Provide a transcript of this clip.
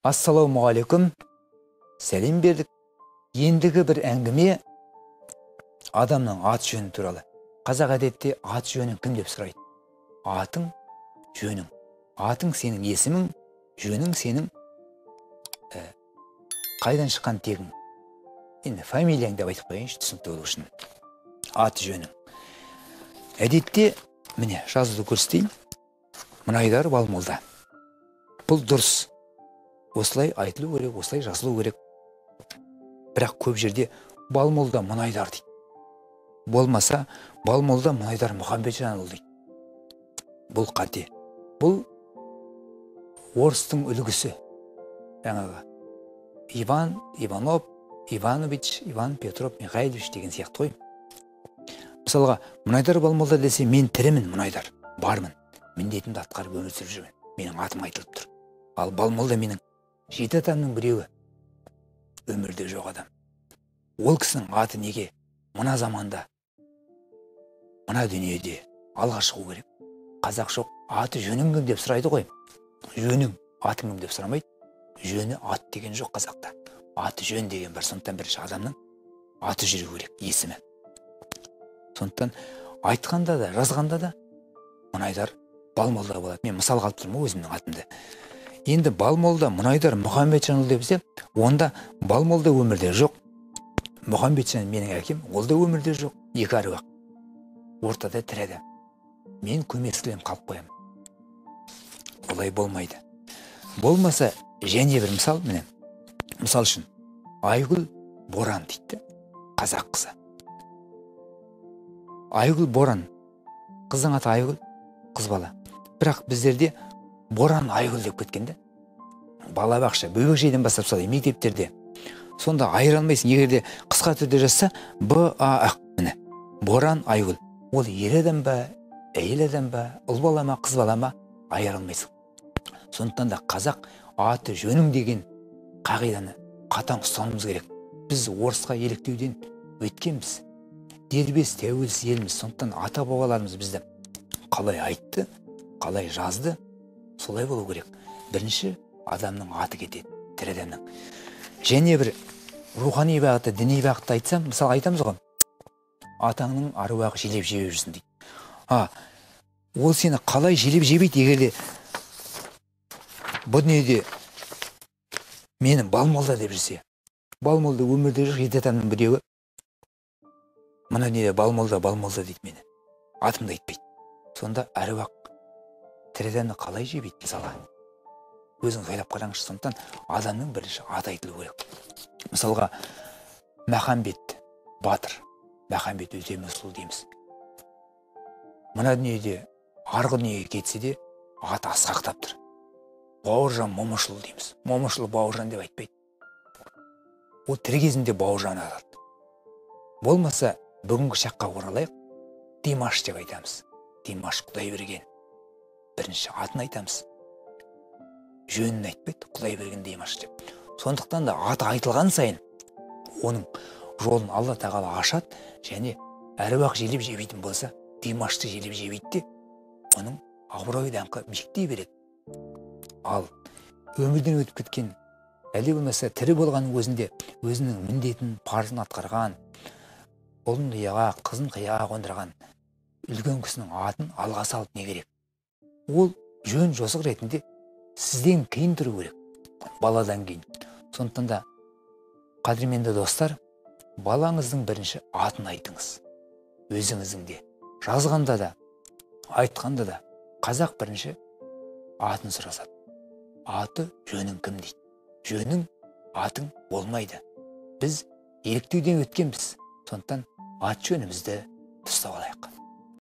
Ассалаумағалейкум. Сәлем бердік. Ендігі бір әңгіме адамның ат жөні туралы. Қазақ әдетте ат жөнің кім деп сұрайды? Атың, жөнің. Атың сенің есімің, жөнің сенің қайдан шыққан тегің. Енді фамилияң деп айтып қояйыншы, түсінікті болу үшін. Аты жөнің. Әдетте, міне, жазуды көрсетейін. Мұнайдар Балмолда. Бұл дұрыс. Осылай айтылу керек, осылай жазылу керек. Бірақ көп жерде Балмолда Мұнайдар дейді. Болмаса, Балмолда Мұнайдар Мұхамбетжанұлы дейді. Бұл қате. Бұл орыстың үлгісі. Жаңағы Иван, Иванов, Иванович, Иван Петров, Михайлович деген сияқты ғой. Мысалға, Мұнайдар Балмолда десе, мен тірімін, Мұнайдар, бармын. Міндетімді атқарып өмір сүріп жүрмін. Менің атым айтылып тұр. Ал Балмолда менің 7 адамның біреуі. Өмірде жоқ адам. Ол кісінің аты неге мына заманда, мына дүниеде алға шығу керек? Қазақ жоқ, аты жөнің кім деп сұрайды ғой. Жөнің, атың кім деп сұрамайды. Жөні ат деген жоқ қазақта. Аты жөн деген бар. Сондықтан бірінші адамның аты жүру керек, есімі. Сондықтан айтқанда да, жазғанда да Мұнайдар Балмолда болады. Мен мысал қалып тұрмын өзімнің атымды. Енді Балмолда Мұнайдар Мұхамбетжанұлы депсе, онда Балмолда өмірде жоқ. Мұхамбетжан менің әкем, ол да өмірде жоқ. Екі аруақ. Ортада тірі адам. Мен көмескілен қалып қоямын. Олай болмайды. Болмаса, және бір мысал, міне. Мысал үшін, Айгүл Боран дейді. Қазақ қызы. Айгүл Боран. Қыздың аты Айгүл, қыз бала. Бірақ біздерде Боран Айгүл деп кеткенде. Балабақша, бөбекжайдан бастап солай мектептерде. Сонда айыра алмайсың. Егерде қысқа түрде жазса, Б-А-Ақ. Міне. Боран Айгүл. Ол ер адам ба, әйел адам ба, ұл бала ма, қыз бала ма, айыра алмайсың. Сондықтан да қазақ аты жөнің деген қағиданы қатаң ұстануымыз керек. Біз орысқа еліктеуден өткенбіз. Дербес тәуелсіз елміз. Сондықтан ата бабаларымыз бізді қалай айтты, қалай жазды, солай болу керек. Бірінші адамның аты кетеді, тірі адамның. Және бір рухани бағытта, діни бағытта айтсам, мысалы айтамыз ғой, атаңның аруағы желеп жебеп жүрсін дейді. Ол сені қалай желеп жебейді, егерде бұл дүниеде мені Балмолда деп жүрсе. Балмолда өмірде жоқ 7 адамның біреуі. Мына дүниеде Балмолда дейді мені. Атымды айтпайды. Сонда аруақ тірі адамды қалай жебейді, мысалға. Өзіңіз ойлап қараңызшы. Сондықтан адамның бірінші аты айтылу керек. Мысалға, Махамбет батыр, Махамбет Өтемісұлы дейміз. Мына дүниеде арғы дүниеге кетсе де аты асқақтап тұр. Бауыржан Момышұлы дейміз. Момышұлы Бауыржан деп айтпайды. Ол тірі кезінде Бауыржан аталды. Болмаса, бүгінгі шаққа оралайық, Димаш деп айтамыз. Димаш Құдайберген. Бірінші атын айтамыз. Жөнін айтпайды, Құдайберген Димаш деп. Сондықтан да аты айтылған сайын, оның жолын Алла тағала ашады, және әруақ желеп жебейтін болса, Димашты желеп жебейді де, оның абырой даңқы биіктей береді. Ал өмірден өтіп кеткен, әлде болмаса тірі болғанның өзінде өзінің міндетін, парызын атқарған, ұлын қияға, қызын қияға қондырған үлкен кісінің атын алға салып не керек? Ол жөн жосық ретінде сізден кейін тұру керек, баладан кейін. Сондықтан да, қадірменді достар, балаңыздың бірінші атын айтыңыз. Өзіңіздің де, жазғанда да, айтқанда да, қазақ бірінші атын сұрасады. Аты жөнің кім дейді? Жөнің, атың болмайды. Біз еліктеуден өткенбіз. Сондықтан ат жөнімізді ұстап алайық.